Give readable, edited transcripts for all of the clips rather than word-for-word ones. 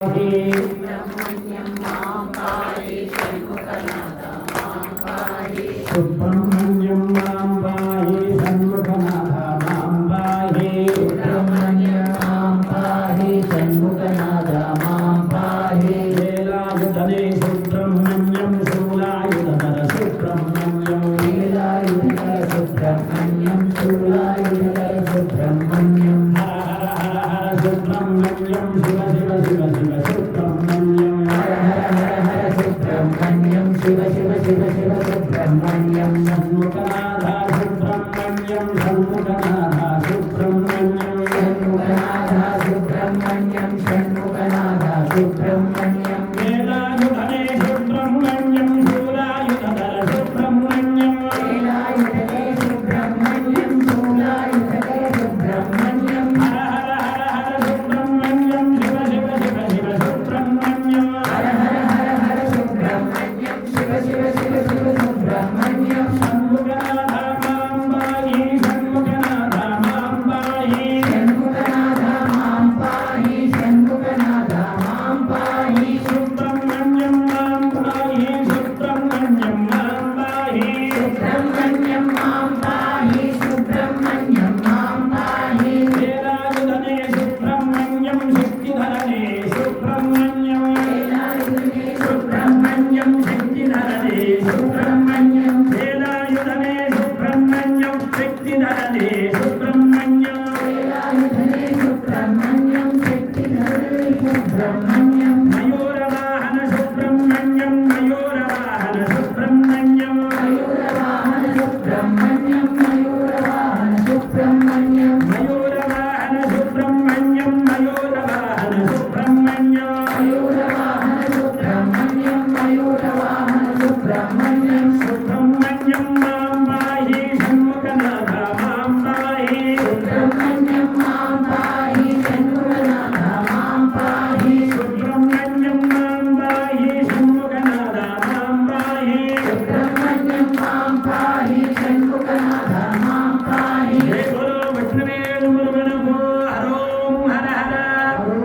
सुब्रह्मण्यं मां पाहि षण्मुखनाथ मां पाहि सुब्रह्मण्यं मां पाहि षण्मुखनाथ मां पाहि सुब्रह्मण्यं मां पाहि षण्मुखनाथ मां पाहि वेलायुधने सुब्रह्मण्यं शूलायुधर सुब्रह्मण्यं लीलायुधर सुब्रह्मण्यं शूलायुधर सुब्रह्मण्यं हर हर हर सुब्रह्मण्यं शिव शिव शिव शिव सुब्रह्मण्यं हर हर हर हर सुब्रह्मण्यं शिव शिव शिव शिव सुब्रह्मण्यं षण्मुखनाथ सुब्रह्मण्यं षण्मुखनाथ सुब्रह्मण्यं षण्मुखनाथ सुब्रह्मण्यं षण्मुखनाथ सुब्रह्मण्यं वेलायुधने सुब्रह्मण्यं शूलायुधर सुब्रह्मण्यं लीलायुधरे सुब्रह्मण्यं शूलायुधरे सुब्रह्मण्यं हर हर हर हर सुब्रह्मण्यं शिव शिव शिव शिव सुब्रह्मण्यं हर हर हर हर सुब्रह्मण्यं शिव शिव शिव शिव सुब्रह्मण्यं षण्मुखनाथ मां पाहि षण्मुखनाथ मां पाहि षण्मुखनाथ मां पाहि षण्मुखनाथ मां पाहि सुब्रह्मण्यं मां पाहि सुब्रह्मण्यं मां पाहि सुब्रह्मण्यं मां पाहि सुब्रह्मण्यं मां पाहि वेलायुधने सुब्रह्मण्यं शक्तिधरने सुब्रह्मण्यं लीलायुधरे सुब्रह्मण्यं शक्तिधरने सुब्रह्मण्यं वेलायुधने सुब्रह्मण्यं शक्तिधरने सुब्रह्मण्यं लीलायुधरे सुब्रह्मण्यं शक्तिधरने सुब्रह्मण्यं मयूरवाहन सुब्रह्मण्यं मयूरवाहन सुब्रह्मण्यं मयूरवाहन सुब्रह्मण्यं मयूरवाहन सुब्रह्मण्यं मयूरवाहन सुब्रह्मण्यं मयूरवाहन सुब्रह्मण्यं मयूरवाहन सुब्रह्मण्यं मयूरवाहन सुब्रह्मण्यं सुब्रह्मण्यं मां पाहि षण्मुखनाथ मां पाहि सुब्रह्मण्यं मां पाहि षण्मुखनाथ मां पाहि सुब्रह्मण्यं मां पाहि षण्मुखनाथ मां पाहि सुब्रह्मण्यं मां पाहि षण्मुखनाथ मां पाहि जय बोलो विष्णुवेल मुरुगनगो हरों हर हर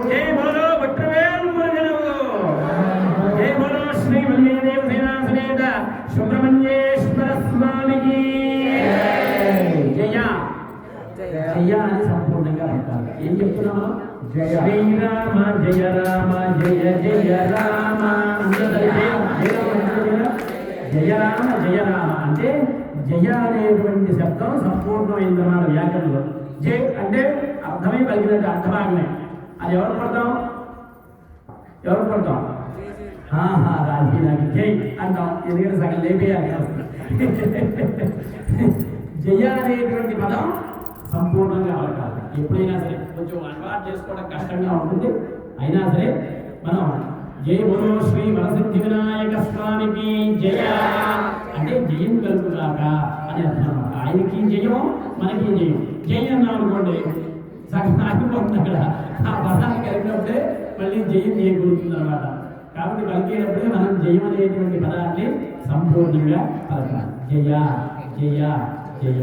जय बोलो विष्णुवेल मुरुगनगो जय बोलो श्री वल्लीदेव सेना समेत सुब्रह्मण्येश्वर स्वामी की जय జయ అని సంపూర్ణంగా అంటారు. ఏం చెప్తున్నాము? శ్రీరామ జయ రామ జయ జయ రామ జయ రామ జయ రామ అంటే జయ అనేటువంటి శబ్దం సంపూర్ణమైందన్నమాట వ్యాకరణలో. జయ అంటే అర్థమై పలికినట్టు అర్థమాగమే. అది ఎవరు పడతాం? ఎవరు పడతాం? రాజీ నాకు జై అంటాం, ఎందుకంటే సగం లేపేయాలి. జయ అనేటువంటి పదం సంపూర్ణంగా అవకాశం. ఎప్పుడైనా సరే కొంచెం అలవాటు చేసుకోవడం కష్టంగా ఉంటుంది, అయినా సరే మనం జై బోలో శ్రీ వరసిద్ధి వినాయక స్వామికి జయ అంటే జయం కలుగుగాక అని అర్థం అన్నమాట. ఆయనకి జయం, మనకి జయం. జై అన్నాం అనుకోండి సగం ఆగిపోతుంది అక్కడ. ఆ పదాన్ని కలిపినప్పుడే మళ్ళీ జయం చేయగలుగుతుంది అనమాట. కాబట్టి పలికేటప్పుడే మనం జయం అనేటువంటి పదాన్ని సంపూర్ణంగా పలకాలి. జయ జయ జయ.